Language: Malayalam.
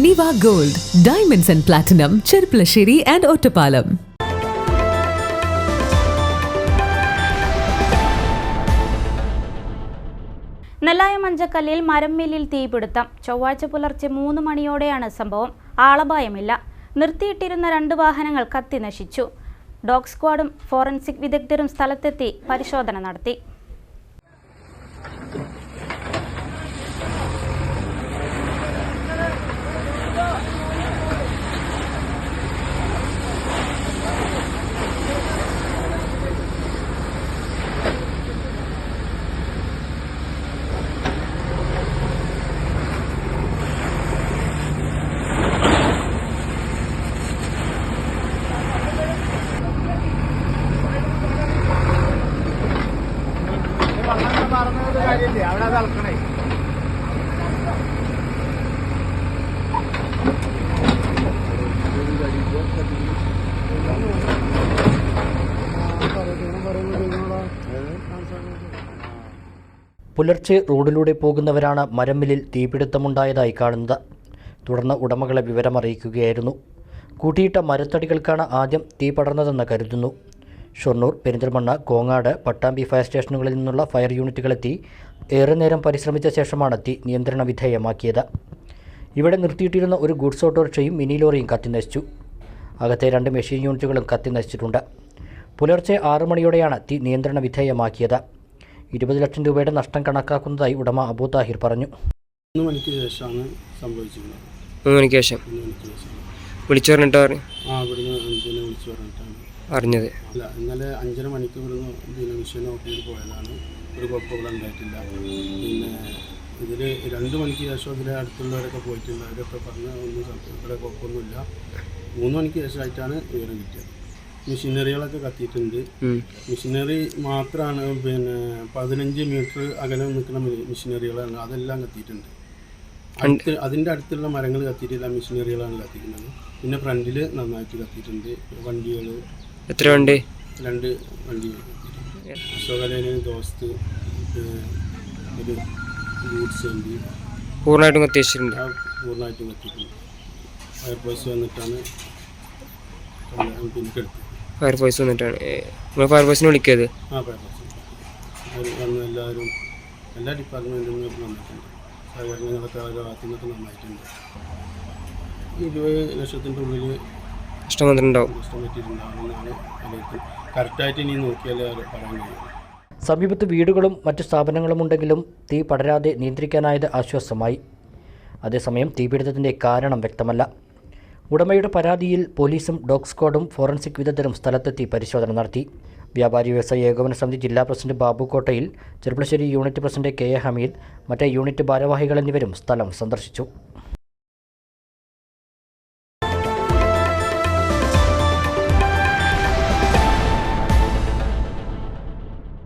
Niva Gold, Diamonds and Platinum, Cherpalasheri and Ottapalam. Nellaya മഞ്ചക്കല്ലിൽ മരംമില്ലിൽ തീപിടുത്തം. ചൊവ്വാഴ്ച പുലർച്ചെ 3 മണിയോടെയാണ് സംഭവം. ആളപായമില്ല. നിർത്തിയിട്ടിരുന്ന 2 വാഹനങ്ങൾ കത്തി നശിച്ചു. ഡോഗ് സ്ക്വാഡും ഫോറൻസിക് വിദഗ്ധരും സ്ഥലത്തെത്തി പരിശോധന നടത്തി. പുലർച്ചെ റോഡിലൂടെ പോകുന്നവരാണ് മരംമില്ലിൽ തീപിടുത്തമുണ്ടായതായി കാണുന്നത്. തുടർന്ന് ഉടമകളെ വിവരമറിയിക്കുകയായിരുന്നു. കൂട്ടിയിട്ട മരത്തടികൾക്കാണ് ആദ്യം തീ പടർന്നതെന്ന് കരുതുന്നു. ഷൊർണൂർ, പെരിന്തൽമണ്ണ, കോങ്ങാട്, പട്ടാമ്പി ഫയർ സ്റ്റേഷനുകളിൽ നിന്നുള്ള ഫയർ യൂണിറ്റുകളെത്തി ഏറെ നേരം പരിശ്രമിച്ച ശേഷമാണ് തീ നിയന്ത്രണ വിധേയമാക്കിയത്. ഇവിടെ നിർത്തിയിട്ടിരുന്ന ഒരു ഗുഡ്സ് ഓട്ടോറിക്ഷയും മിനി ലോറിയും കത്തിനശിച്ചു. അകത്തെ 2 മെഷീൻ യൂണിറ്റുകളും കത്തിനശിച്ചിട്ടുണ്ട്. പുലർച്ചെ 6 മണിയോടെയാണ് തീ നിയന്ത്രണ വിധേയമാക്കിയത്. 20 ലക്ഷം രൂപയുടെ നഷ്ടം കണക്കാക്കുന്നതായി ഉടമ അബു താഹിർ പറഞ്ഞു. 3 മണിക്ക് ശേഷമാണ് സംഭവിച്ചത്. 3 മണിക്ക് ശേഷം വിളിച്ചു പറഞ്ഞിട്ടാണ് അറിഞ്ഞത്. അല്ല, ഇന്നലെ 5:30 മണിക്ക് ഇവിടുന്ന് മിഷൻ ഓഫീസിൽ പോയതാണ്. ഒരു കുഴപ്പമില്ല, ഉണ്ടായിട്ടില്ല. പിന്നെ ഇതിൽ 2 മണിക്ക് ശേഷം ഇതിലെ അടുത്തുള്ളവരൊക്കെ പോയിട്ടുണ്ട്. അവരൊക്കെ പറഞ്ഞ ഒന്നും ഇവിടെ കുഴപ്പമൊന്നുമില്ല. 3 മണിക്ക് ശേഷമായിട്ടാണ് വിവരം കിട്ടിയത്. മെഷീനറികളൊക്കെ കത്തിയിട്ടുണ്ട്. മെഷീനറി മാത്രമാണ്, പിന്നെ 15 മീറ്റർ അകലം നിൽക്കുന്ന മെഷീനറികളാണ്, അതെല്ലാം കത്തിയിട്ടുണ്ട്. അതിൻ്റെ അടുത്തുള്ള മരങ്ങൾ കത്തിയിട്ടില്ല, മെഷീനറികളാണ് കത്തിക്കുന്നത്. പിന്നെ ഫ്രണ്ടിൽ നന്നായിട്ട് കത്തിയിട്ടുണ്ട്. വണ്ടികൾ എത്ര വണ്ടി? 2 വണ്ടി. അശോകലയിൽ ദോസ്ത്, ഒരു ഗൂഡ്സ് വണ്ടി പൂർണ്ണമായിട്ടും കത്തിച്ചിട്ടുണ്ട്. പൂർണ്ണമായിട്ടും കത്തിയിട്ടുണ്ട്. ഫയർഫോഴ്സ് വന്നിട്ടാണ് പിന്നെടുത്തത്. ഫയർഫോഴ്സ് വന്നിട്ടാണ് നിങ്ങൾ ഫയർഫോഴ്സിനെ വിളിക്കുന്നത്? ഫയർഫോഴ്സ് വന്ന് എല്ലാവരും എല്ലാ ഡിപ്പാർട്ട്മെൻറ്റിൽ നിന്നും വന്നിട്ടുണ്ട്. സഹകരണങ്ങളൊക്കെ അവരുടെ ഭാഗത്തു നിന്നൊക്കെ നന്നായിട്ടുണ്ട്. 20 ലക്ഷത്തിൻ്റെ ഉള്ളിൽ നഷ്ടം വന്നിട്ടുണ്ടാവും. നഷ്ടം പറ്റിയിട്ടുണ്ടാവുമെന്നാണ് വിലയിരുത്തുന്നത്. കറക്റ്റായിട്ട് ഇനി നോക്കിയാലേ അവർ പറയാൻ കഴിയും. സമീപത്ത് വീടുകളും മറ്റു സ്ഥാപനങ്ങളും ഉണ്ടെങ്കിലും തീ പടരാതെ നിയന്ത്രിക്കാനായത് ആശ്വാസമായി. അതേസമയം തീപിടുത്തത്തിൻ്റെ കാരണം വ്യക്തമല്ല. ഉടമയുടെ പരാതിയിൽ പോലീസും ഡോഗ് സ്ക്വാഡും ഫോറൻസിക് വിദഗ്ധരും സ്ഥലത്തെത്തി പരിശോധന നടത്തി. വ്യാപാരി വ്യവസായ ഏകോപന സമിതി ജില്ലാ പ്രസിഡന്റ് Babu Kottayil, Cherpulassery unit president KA Hameed, മറ്റേ യൂണിറ്റ് ഭാരവാഹികൾ എന്നിവരും സ്ഥലം സന്ദർശിച്ചു.